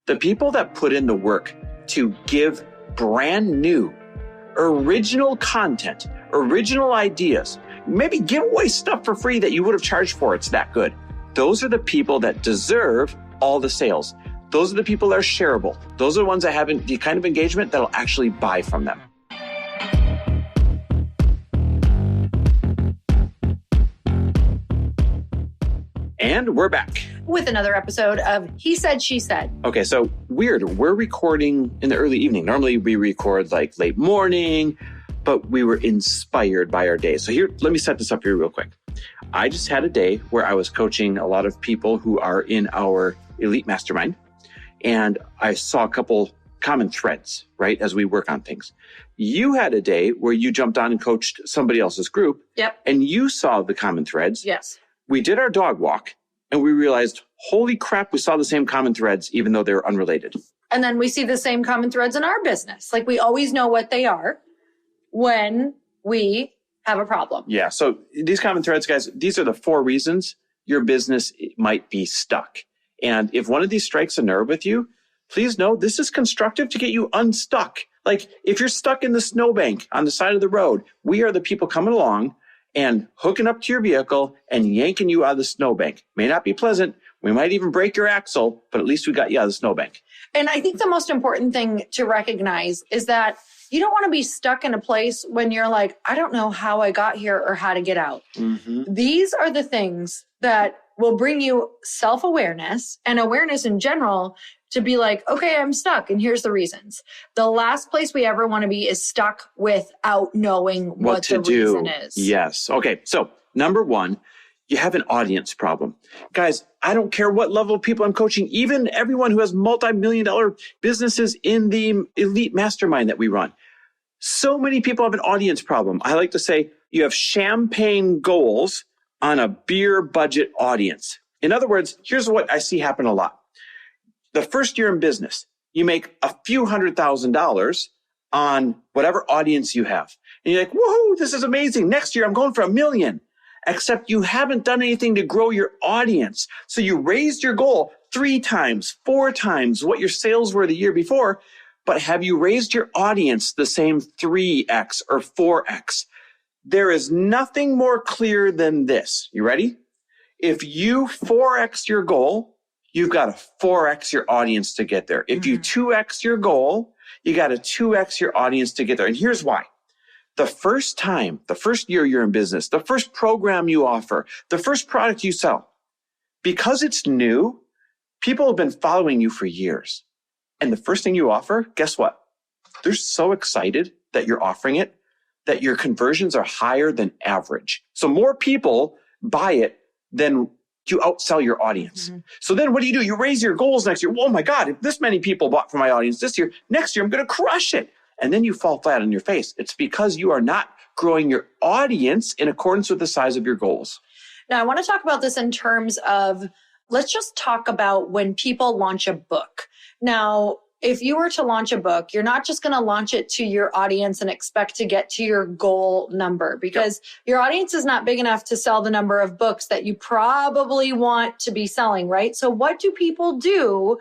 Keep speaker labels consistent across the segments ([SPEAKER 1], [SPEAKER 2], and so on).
[SPEAKER 1] The people that put in the work to give brand new, original content, original ideas, maybe give away stuff for free that you would have charged for. It's that good. Those are the people that deserve all the sales. Those are the people that are shareable. Those are the ones that have the kind of engagement that'll actually buy from them. And we're back
[SPEAKER 2] with another episode of He Said, She Said.
[SPEAKER 1] Okay, so weird. We're recording in the early evening. Normally we record like late morning, but we were inspired by our day. So here, let me set this up here real quick. I just had a day where I was coaching a lot of people who are in our elite mastermind. And I saw a couple common threads, right, as we work on things. You had a day where you jumped on and coached somebody else's group.
[SPEAKER 2] Yep.
[SPEAKER 1] And you saw the common threads.
[SPEAKER 2] Yes.
[SPEAKER 1] We did our dog walk and we realized, holy crap, we saw the same common threads, even though they're unrelated.
[SPEAKER 2] And then we see the same common threads in our business. Like we always know what they are when we have a problem.
[SPEAKER 1] Yeah. So these common threads, guys, these are the 4 reasons your business might be stuck. And if one of these strikes a nerve with you, please know this is constructive to get you unstuck. Like if you're stuck in the snowbank on the side of the road, we are the people coming along and hooking up to your vehicle and yanking you out of the snowbank. May not be pleasant. We might even break your axle, but at least we got you out of the snowbank.
[SPEAKER 2] And I think the most important thing to recognize is that you don't want to be stuck in a place when you're like, I don't know how I got here or how to get out. Mm-hmm. These are the things that will bring you self-awareness and awareness in general to be like, okay, I'm stuck and here's the reasons. The last place we ever want to be is stuck without knowing what the reason is.
[SPEAKER 1] Yes. Okay. So number 1, you have an audience problem. Guys, I don't care what level of people I'm coaching, even everyone who has multi-million-dollar businesses in the elite mastermind that we run. So many people have an audience problem. I like to say you have champagne goals on a beer budget audience. In other words, here's what I see happen a lot. The first year in business, you make a few $100,000 on whatever audience you have. And you're like, woohoo, this is amazing. Next year, I'm going for $1 million. Except you haven't done anything to grow your audience. So you raised your goal 3 times, 4 times what your sales were the year before, but have you raised your audience the same 3x or 4x? There is nothing more clear than this. You ready? If you 4x your goal, you've got to 4x your audience to get there. If you 2x your goal, you got to 2x your audience to get there. And here's why. The first time, the first year you're in business, the first program you offer, the first product you sell, because it's new, people have been following you for years. And the first thing you offer, guess what? They're so excited that you're offering it that your conversions are higher than average. So more people buy it than you outsell your audience. Mm-hmm. So then what do? You raise your goals next year. Oh my God, if this many people bought from my audience this year, next year I'm going to crush it. And then you fall flat on your face. It's because you are not growing your audience in accordance with the size of your goals.
[SPEAKER 2] Now, I want to talk about this in terms of, let's just talk about when people launch a book. Now, if you were to launch a book, you're not just going to launch it to your audience and expect to get to your goal number because your audience is not big enough to sell the number of books that you probably want to be selling, right? So what do people do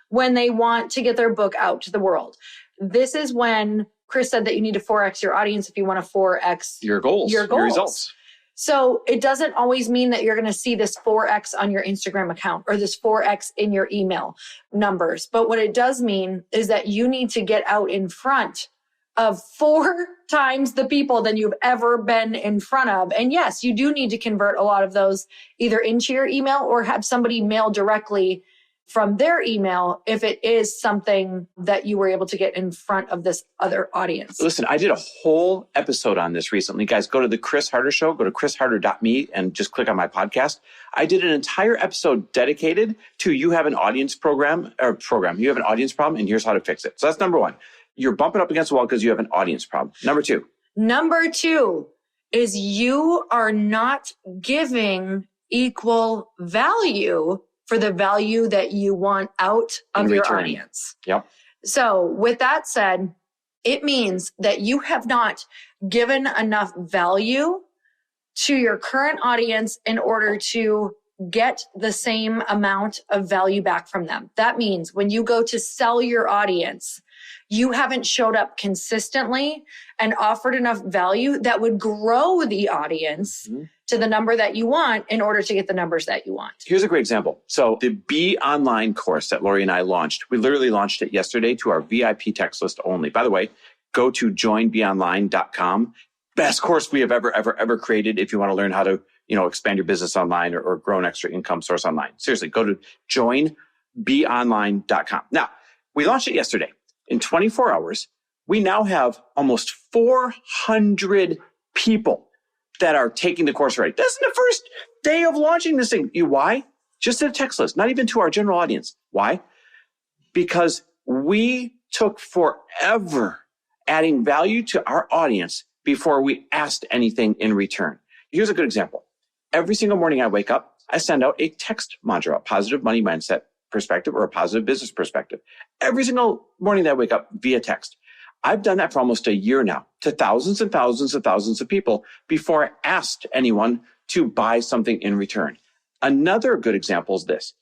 [SPEAKER 2] when they want to get their book out to the world? This is when Chris said that you need to 4x your audience if you want to 4x
[SPEAKER 1] your goals, your results.
[SPEAKER 2] So it doesn't always mean that you're going to see this 4x on your Instagram account or this 4x in your email numbers. But what it does mean is that you need to get out in front of 4 times the people than you've ever been in front of. And yes, you do need to convert a lot of those either into your email or have somebody mail directly from their email if it is something that you were able to get in front of this other audience.
[SPEAKER 1] Listen, I did a whole episode on this recently. Guys, go to the Chris Harder Show, go to chrisharder.me and just click on my podcast. I did an entire episode dedicated to you have an audience program. You have an audience problem and here's how to fix it. So that's number 1. You're bumping up against the wall because you have an audience problem. Number 2 is you are not giving equal value for the value that you want out of your audience. Yep.
[SPEAKER 2] So with that said, it means that you have not given enough value to your current audience in order to get the same amount of value back from them. That means when you go to sell your audience, you haven't showed up consistently and offered enough value that would grow the audience to the number that you want in order to get the numbers that you want.
[SPEAKER 1] Here's a great example. So the Be Online course that Lori and I launched, we literally launched it yesterday to our VIP text list only. By the way, go to joinbeonline.com. Best course we have ever created if you want to learn how to, expand your business online or grow an extra income source online. Seriously, go to joinbeonline.com. Now, we launched it yesterday. In 24 hours, we now have almost 400 people that are taking the course already. That's the first day of launching this thing. Why? Just a text list, not even to our general audience. Why? Because we took forever adding value to our audience before we asked anything in return. Here's a good example. Every single morning I wake up, I send out a text mantra, a positive money mindset perspective or a positive business perspective. Every single morning that I wake up via text. I've done that for almost a year now to thousands and thousands and thousands of people before I asked anyone to buy something in return. Another good example is this.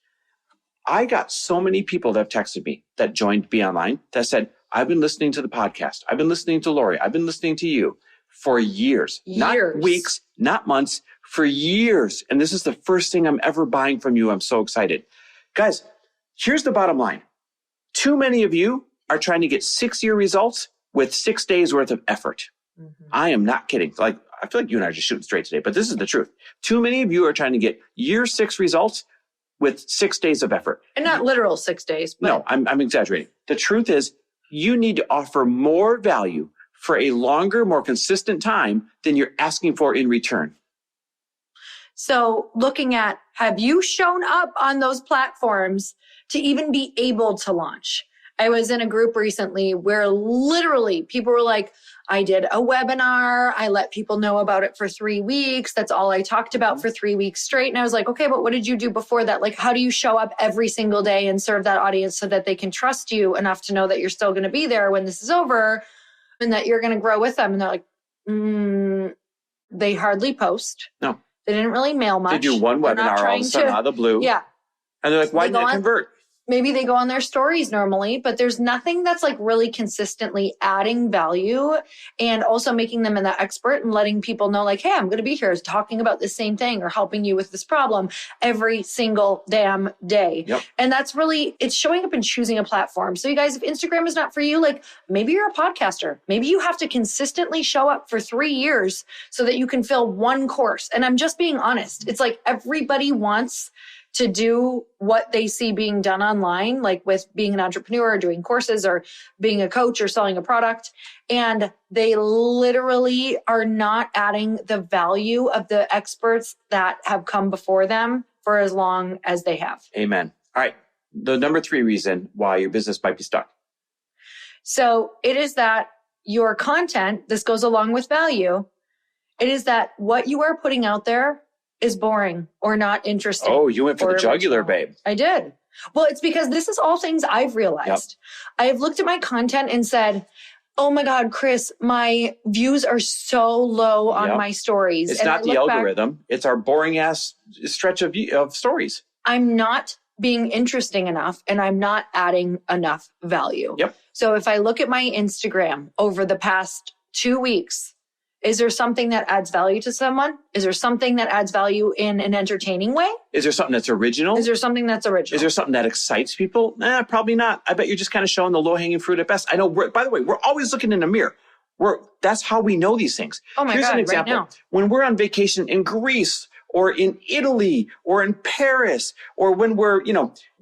[SPEAKER 1] I got so many people that have texted me that joined Be Online that said, I've been listening to the podcast. I've been listening to Lori. I've been listening to you for years. Not weeks, not months, for years. And this is the first thing I'm ever buying from you. I'm so excited. Guys, here's the bottom line. Too many of you are trying to get 6-year results with 6 days worth of effort. I am not kidding. I feel like you and I are just shooting straight today, but this is the truth. Too many of you are trying to get year 6 results with 6 days of effort.
[SPEAKER 2] And not literal 6 days. But...
[SPEAKER 1] No, I'm exaggerating. The truth is you need to offer more value for a longer, more consistent time than you're asking for in return.
[SPEAKER 2] So looking at, have you shown up on those platforms to even be able to launch? I was in a group recently where literally people were like, I did a webinar. I let people know about it for 3 weeks. That's all I talked about for 3 weeks straight. And I was like, okay, but what did you do before that? How do you show up every single day and serve that audience so that they can trust you enough to know that you're still going to be there when this is over and that you're going to grow with them? And they're like, they hardly post.
[SPEAKER 1] No.
[SPEAKER 2] They didn't really mail much.
[SPEAKER 1] They do one webinar all of a sudden out of the blue.
[SPEAKER 2] Yeah.
[SPEAKER 1] And they're like, why didn't it convert?
[SPEAKER 2] Maybe they go on their stories normally, but there's nothing that's really consistently adding value and also making them an expert and letting people know hey, I'm going to be here talking about the same thing or helping you with this problem every single damn day.
[SPEAKER 1] Yep.
[SPEAKER 2] And that's really, it's showing up and choosing a platform. So you guys, if Instagram is not for you, maybe you're a podcaster. Maybe you have to consistently show up for 3 years so that you can fill one course. And I'm just being honest. It's everybody wants to do what they see being done online, with being an entrepreneur or doing courses or being a coach or selling a product. And they literally are not adding the value of the experts that have come before them for as long as they have.
[SPEAKER 1] Amen. All right. The number 3 reason why your business might be stuck.
[SPEAKER 2] So it is that your content, this goes along with value. It is that what you are putting out there is boring or not interesting.
[SPEAKER 1] Oh, you went for the jugular, babe.
[SPEAKER 2] I did. Well, it's because this is all things I've realized. Yep. I have looked at my content and said, oh my God, Chris, my views are so low on my stories.
[SPEAKER 1] It's not the algorithm. It's our boring ass stretch of stories.
[SPEAKER 2] I'm not being interesting enough and I'm not adding enough value.
[SPEAKER 1] Yep.
[SPEAKER 2] So if I look at my Instagram over the past 2 weeks, is there something that adds value to someone? Is there something that adds value in an entertaining way?
[SPEAKER 1] Is there something that's original?
[SPEAKER 2] Is there something that's original?
[SPEAKER 1] Is there something that excites people? Probably not. I bet you're just kind of showing the low-hanging fruit at best. I know, by the way, we're always looking in a mirror. That's how we know these things.
[SPEAKER 2] Oh my
[SPEAKER 1] Here's
[SPEAKER 2] God,
[SPEAKER 1] an example.
[SPEAKER 2] right now.
[SPEAKER 1] When we're on vacation in Greece or in Italy or in Paris, or when we're,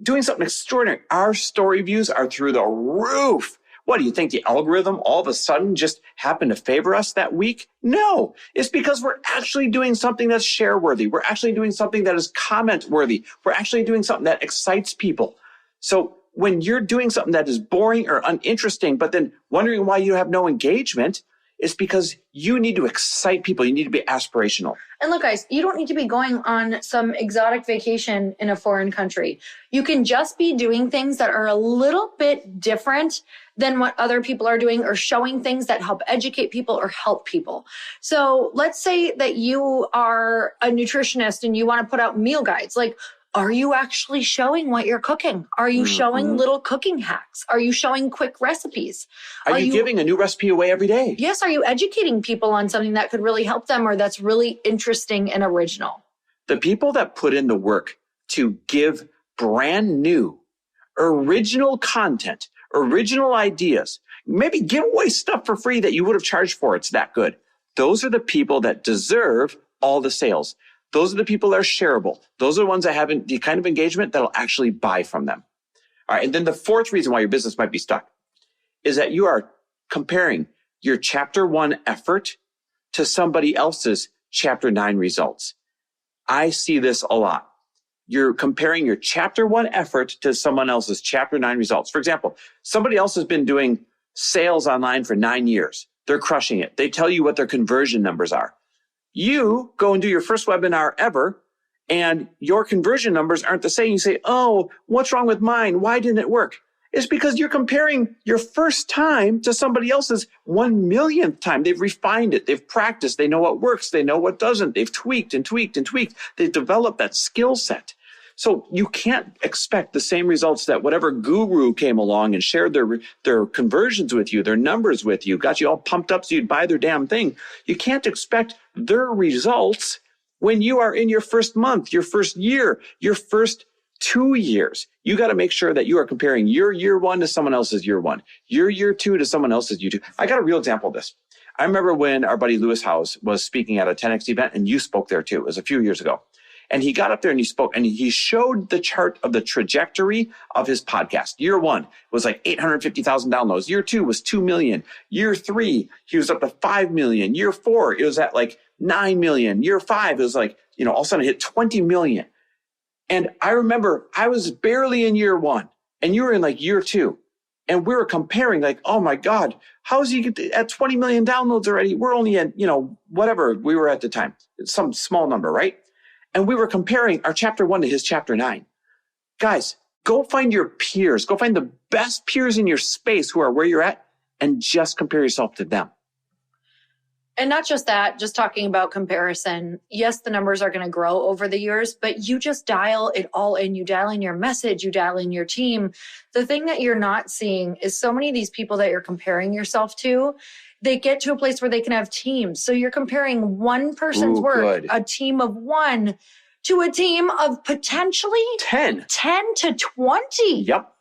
[SPEAKER 1] doing something extraordinary, our story views are through the roof. What, do you think the algorithm all of a sudden just happened to favor us that week? No, it's because we're actually doing something that's share worthy. We're actually doing something that is comment worthy. We're actually doing something that excites people. So when you're doing something that is boring or uninteresting, but then wondering why you have no engagement, It's because you need to excite people. You need to be aspirational.
[SPEAKER 2] And look, guys, you don't need to be going on some exotic vacation in a foreign country. You can just be doing things that are a little bit different than what other people are doing, or showing things that help educate people or help people. So let's say that you are a nutritionist and you want to put out meal guides. Like, are you actually showing what you're cooking? Are you showing little cooking hacks? Are you showing quick recipes?
[SPEAKER 1] Are you giving a new recipe away every day?
[SPEAKER 2] Yes. Are you educating people on something that could really help them, or that's really interesting and original?
[SPEAKER 1] The people that put in the work to give brand new, original content, original ideas, maybe give away stuff for free that you would have charged for. It's that good. Those are the people that deserve all the sales. Those are the people that are shareable. Those are the ones that have the kind of engagement that'll actually buy from them. All right. And then the fourth reason why your business might be stuck is that you are comparing your chapter 1 effort to somebody else's chapter 9 results. I see this a lot. You're comparing your chapter 1 effort to someone else's chapter 9 results. For example, somebody else has been doing sales online for 9 years. They're crushing it. They tell you what their conversion numbers are. You go and do your first webinar ever, and your conversion numbers aren't the same. You say, oh, what's wrong with mine? Why didn't it work? It's because you're comparing your first time to somebody else's 1 millionth time. They've refined it. They've practiced. They know what works. They know what doesn't. They've tweaked and tweaked and tweaked. They've developed that skill set. So you can't expect the same results that whatever guru came along and shared their conversions with you, their numbers with you, got you all pumped up so you'd buy their damn thing. You can't expect their results when you are in your first month, your first year, your first 2 years. You got to make sure that you are comparing your year 1 to someone else's year 1, your year 2 to someone else's year 2. I got a real example of this. I remember when our buddy Lewis Howes was speaking at a 10X event, and you spoke there too. It was a few years ago. And he got up there and he spoke, and he showed the chart of the trajectory of his podcast. Year 1 was like 850,000 downloads. Year 2 was 2 million. Year 3, he was up to 5 million. Year 4, it was at like 9 million. Year 5, it was like, all of a sudden it hit 20 million. And I remember I was barely in year 1 and you were in like year 2. And we were comparing like, oh my God, how is he at 20 million downloads already? We're only at, whatever we were at the time, some small number, right? And we were comparing our chapter 1 to his chapter 9. Guys, go find your peers. Go find the best peers in your space who are where you're at, and just compare yourself to them.
[SPEAKER 2] And not just that, just talking about comparison. Yes, the numbers are going to grow over the years, but you just dial it all in. You dial in your message, you dial in your team. The thing that you're not seeing is so many of these people that you're comparing yourself to, they get to a place where they can have teams. So you're comparing one person's work, a team of 1, to a team of potentially 10 to 20.
[SPEAKER 1] Yep.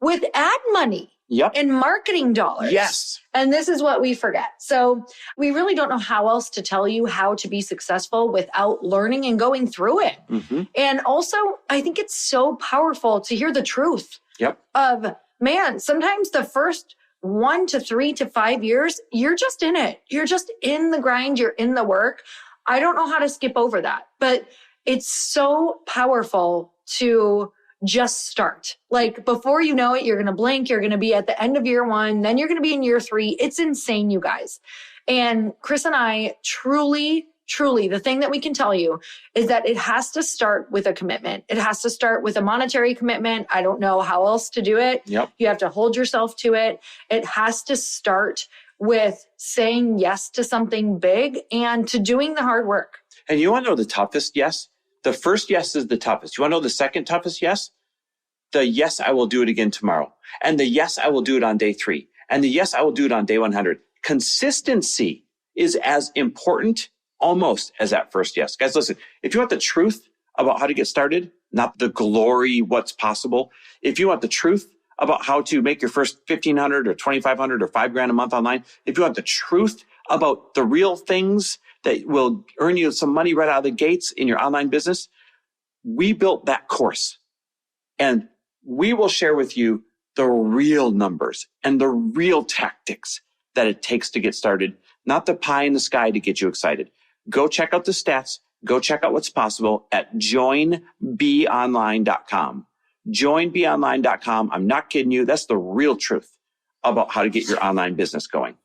[SPEAKER 2] With ad money.
[SPEAKER 1] Yep.
[SPEAKER 2] And marketing dollars.
[SPEAKER 1] Yes.
[SPEAKER 2] And this is what we forget. So we really don't know how else to tell you how to be successful without learning and going through it. Mm-hmm. And also, I think it's so powerful to hear the truth.
[SPEAKER 1] Yep.
[SPEAKER 2] Of, man, sometimes the first 1 to 3 to 5 years, you're just in it. You're just in the grind. You're in the work. I don't know how to skip over that, but it's so powerful to just start. Like, before you know it, you're going to blink. You're going to be at the end of year 1. Then you're going to be in year 3. It's insane, you guys. And Chris and I truly, the thing that we can tell you is that it has to start with a commitment. It has to start with a monetary commitment. I don't know how else to do it.
[SPEAKER 1] Yep.
[SPEAKER 2] You have to hold yourself to it. It has to start with saying yes to something big and to doing the hard work.
[SPEAKER 1] And you want to know the toughest yes? The first yes is the toughest. You want to know the second toughest yes? The yes, I will do it again tomorrow. And the yes, I will do it on day 3. And the yes, I will do it on day 100. Consistency is as important almost as that first yes. Guys, listen, if you want the truth about how to get started, not the glory, what's possible. If you want the truth about how to make your first 1,500 or 2,500 or $5,000 a month online, if you want the truth about the real things that will earn you some money right out of the gates in your online business, we built that course. And we will share with you the real numbers and the real tactics that it takes to get started, not the pie in the sky to get you excited. Go check out the stats. Go check out what's possible at joinbeonline.com. Joinbeonline.com. I'm not kidding you. That's the real truth about how to get your online business going.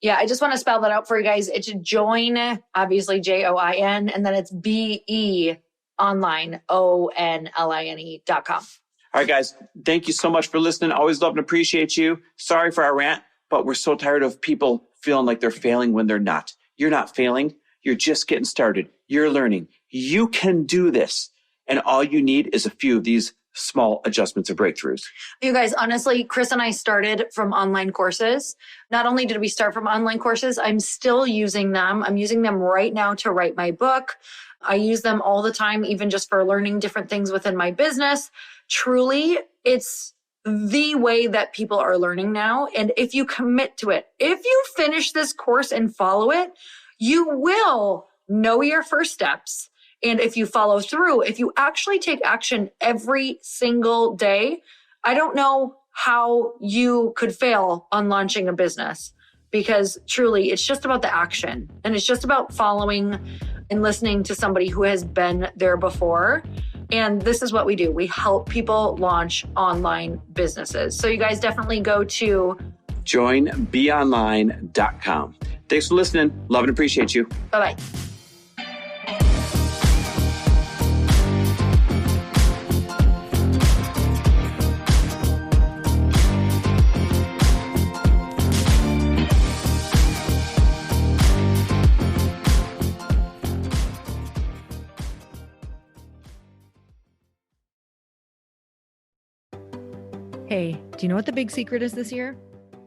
[SPEAKER 2] Yeah, I just want to spell that out for you guys. It's join, obviously JOIN, and then it's BE online, ONLINE.com.
[SPEAKER 1] All right, guys, thank you so much for listening. Always love and appreciate you. Sorry for our rant, but we're so tired of people feeling like they're failing when they're not. You're not failing. You're just getting started. You're learning. You can do this. And all you need is a few of these small adjustments or breakthroughs.
[SPEAKER 2] You guys, honestly, Chris and I started from online courses. Not only did we start from online courses, I'm still using them. I'm using them right now to write my book. I use them all the time, even just for learning different things within my business. Truly, it's the way that people are learning now. And if you commit to it, if you finish this course and follow it, you will know your first steps. And if you follow through, if you actually take action every single day, I don't know how you could fail on launching a business, because truly it's just about the action, and it's just about following and listening to somebody who has been there before. And this is what we do. We help people launch online businesses. So you guys definitely go to
[SPEAKER 1] joinbeonline.com. Thanks for listening. Love and appreciate you.
[SPEAKER 2] Bye-bye.
[SPEAKER 3] Hey, do you know what the big secret is this year?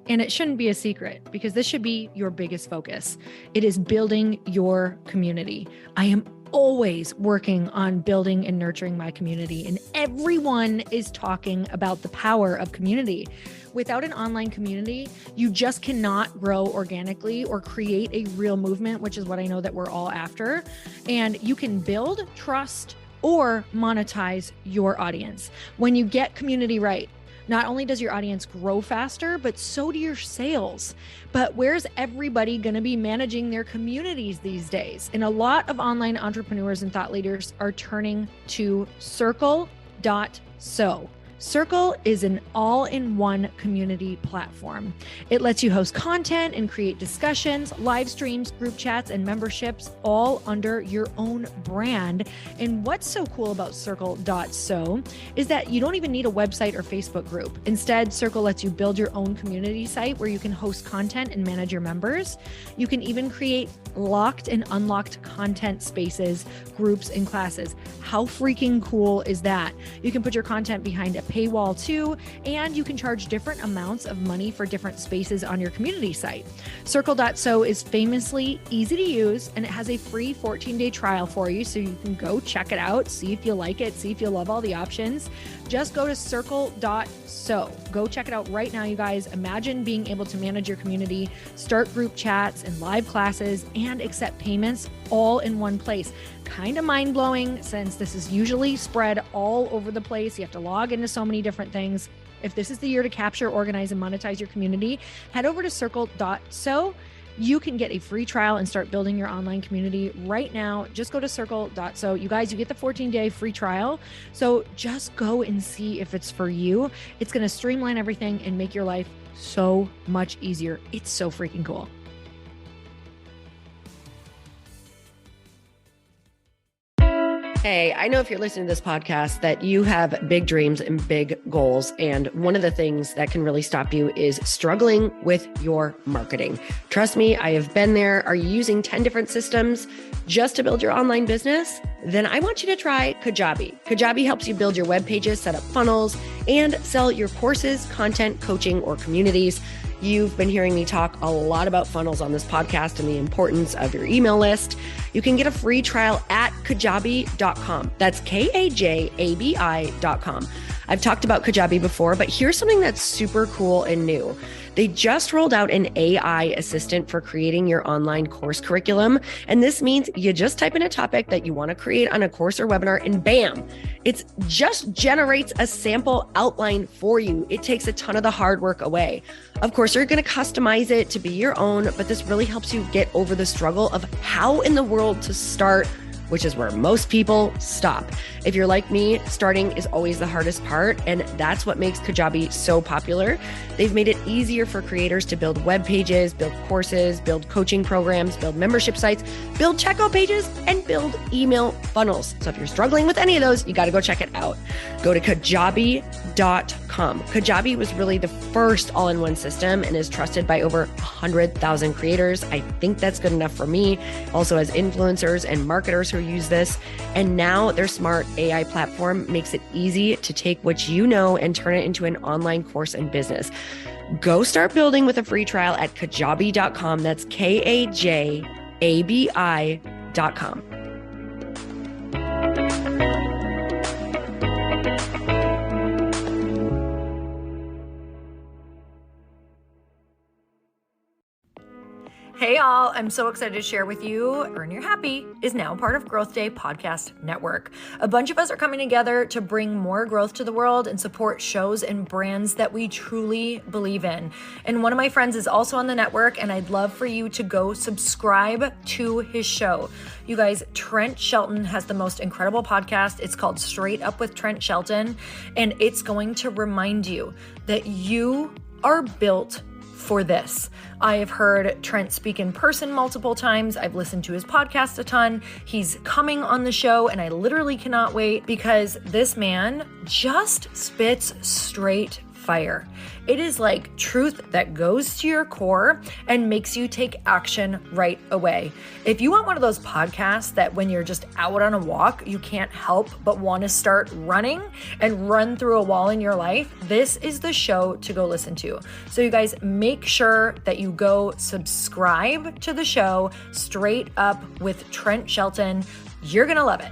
[SPEAKER 3] And it shouldn't be a secret, because this should be your biggest focus. It is building your community. I am always working on building and nurturing my community, and everyone is talking about the power of community. Without an online community, you just cannot grow organically or create a real movement, which is what I know that we're all after. And you can build trust or monetize your audience. When you get community right, not only does your audience grow faster, but so do your sales. But where's everybody going to be managing their communities these days? And a lot of online entrepreneurs and thought leaders are turning to Circle.so. Circle is an all-in-one community platform. It lets you host content and create discussions, live streams, group chats, and memberships all under your own brand. And what's so cool about Circle.so is that you don't even need a website or Facebook group. Instead, Circle lets you build your own community site where you can host content and manage your members. You can even create locked and unlocked content spaces, groups, and classes. How freaking cool is that? You can put your content behind a paywall too, and you can charge different amounts of money for different spaces on your community site. Circle.so is famously easy to use, and it has a free 14-day trial for you, so you can go check it out, see if you like it, see if you love all the options. Just go to Circle.so. Go check it out right now, you guys. Imagine being able to manage your community, start group chats and live classes, and accept payments all in one place. Kind of mind-blowing, since this is usually spread all over the place. You have to log into so many different things. If this is the year to capture, organize, and monetize your community, head over to Circle.so. You can get a free trial and start building your online community right now. Just go to Circle.so. You guys, you get the 14-day free trial. So just go and see if it's for you. It's going to streamline everything and make your life so much easier. It's so freaking cool.
[SPEAKER 4] Hey, I know if you're listening to this podcast that you have big dreams and big goals. And one of the things that can really stop you is struggling with your marketing. Trust me, I have been there. Are you using 10 different systems just to build your online business? Then I want you to try Kajabi. Kajabi helps you build your web pages, set up funnels, and sell your courses, content, coaching, or communities. You've been hearing me talk a lot about funnels on this podcast and the importance of your email list. You can get a free trial at kajabi.com. That's Kajabi.com. I've talked about Kajabi before, but here's something that's super cool and new. They just rolled out an AI assistant for creating your online course curriculum. And this means you just type in a topic that you want to create on a course or webinar, and bam, it just generates a sample outline for you. It takes a ton of the hard work away. Of course, you're going to customize it to be your own, but this really helps you get over the struggle of how in the world to start which is where most people stop. If you're like me, starting is always the hardest part, and that's what makes Kajabi so popular. They've made it easier for creators to build web pages, build courses, build coaching programs, build membership sites, build checkout pages, and build email funnels. So if you're struggling with any of those, you got to go check it out. Go to Kajabi.com. Kajabi was really the first all-in-one system and is trusted by over 100,000 creators. I think that's good enough for me. Also has influencers and marketers who use this. And now their smart AI platform makes it easy to take what you know and turn it into an online course and business. Go start building with a free trial at Kajabi.com. That's Kajabi.com.
[SPEAKER 3] Hey all, I'm so excited to share with you, Earn Your Happy is now part of Growth Day Podcast Network. A bunch of us are coming together to bring more growth to the world and support shows and brands that we truly believe in. And one of my friends is also on the network, and I'd love for you to go subscribe to his show. You guys, Trent Shelton has the most incredible podcast. It's called Straight Up with Trent Shelton, and it's going to remind you that you are built for this. I have heard Trent speak in person multiple times. I've listened to his podcast a ton. He's coming on the show, and I literally cannot wait because this man just spits straight fire. It is like truth that goes to your core and makes you take action right away. If you want one of those podcasts that when you're just out on a walk, you can't help but want to start running and run through a wall in your life, this is the show to go listen to. So you guys, make sure that you go subscribe to the show, Straight Up with Trent Shelton. You're going to love it.